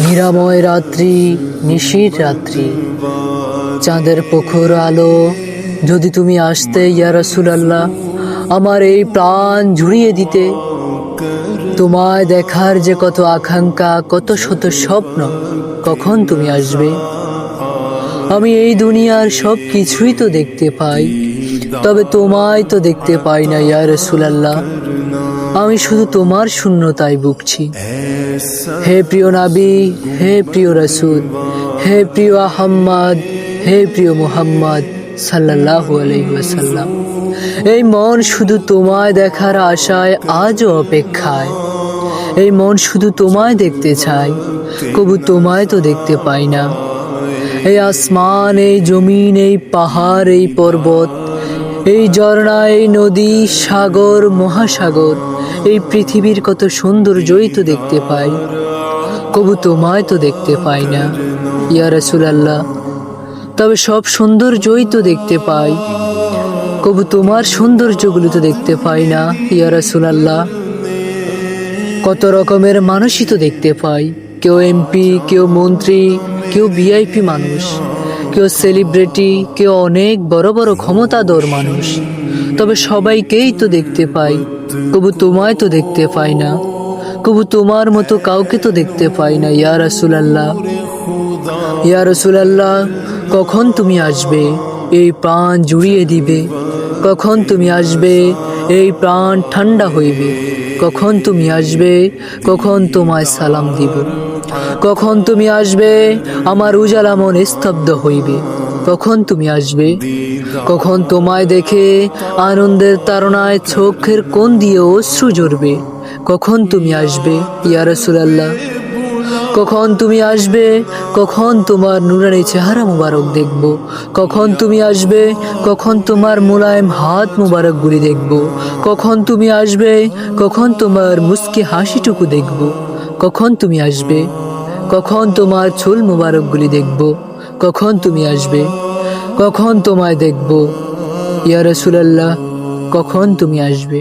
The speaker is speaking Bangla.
নিরাময় রাত্রি, নিশির রাত্রি, চাঁদের প্রখর আলো, যদি তুমি আসতে ইয়া রাসূলুল্লাহ, আমার এই প্রাণ ঝুড়িয়ে দিতে। তোমায় দেখার যে কত আকাঙ্ক্ষা, কত শত স্বপ্ন, কখন তুমি আসবে? আমি এই দুনিয়ার সব কিছুই তো দেখতে পাই, তবে তোমায় তো দেখতে পাই না ইয়া রাসূলুল্লাহ। আমি শুধু তোমার শূন্যতায় ভুগছি। হে প্রিয় নবী, হে প্রিয় রাসূল, হে প্রিয় আহম্মদ, হে প্রিয় মুহাম্মদ সাল্লাল্লাহু আলাইহি ওয়াসাল্লাম, এই মন শুধু তোমায় দেখার আশায় আজও অপেক্ষায়। এই মন শুধু তোমায় দেখতে চায়, কবু তোমায় তো দেখতে পাই না। এই আসমান, এই জমিন, এই পাহাড়, এই পর্বত, এই ঝর্ণা, এই নদী, সাগর, মহাসাগর, এই পৃথিবীর কত সৌন্দর্যই তো দেখতে পাই, কবু তোমায় তো দেখতে পাই না ইয়া রাসূলুল্লাহ। তবে সব সৌন্দর্যই তো দেখতে পাই, কবু তোমার সৌন্দর্যগুলো তো দেখতে পাই না ইয়া রাসূলুল্লাহ। কত রকমের মানুষই তো দেখতে পাই, কেউ এমপি, কেউ মন্ত্রী, কেউ ভিআইপি মানুষ, কেউ সেলিব্রিটি, কেউ অনেক বড় বড় ক্ষমতাধর মানুষ। তবে সবাইকেই তো দেখতে পাই, কবু তোমায় তো দেখতে পাই না, কবু তোমার মতো কাউকে তো দেখতে পাই না ইয়া রাসূলুল্লাহ। ইয়া রাসূলুল্লাহ, কখন তুমি আসবে, এই প্রাণ জুড়িয়ে দিবে? কখন তুমি আসবে, এই প্রাণ ঠান্ডা হইবে? কখন তুমি আসবে, কখন তোমায় সালাম দিব? কখন তুমি আসবে, আমার উজালা মন স্তব্ধ হইবে? কখন তুমি আসবে? কখন তোমায় দেখে আনন্দের তাড়নায় চোখের কোণ দিয়ে অশ্রু ঝরবে? কখন তুমি আসবে ইয়া রাসূলুল্লাহ? কখন তুমি আসবে, কখন তোমার নুরানি চেহারা মুবারক দেখব? কখন তুমি আসবে, কখন তোমার মোলায়েম হাত মুবারকগুলি দেখব? কখন তুমি আসবে, কখন তোমার মুস্কি হাসিটুকু দেখব? কখন তুমি আসবে, কখন তোমার চুল মুবারকগুলি দেখব? কখন তুমি আসবে, কখন তোমায় দেখব ইয়া রাসূলুল্লাহ? কখন তুমি আসবে?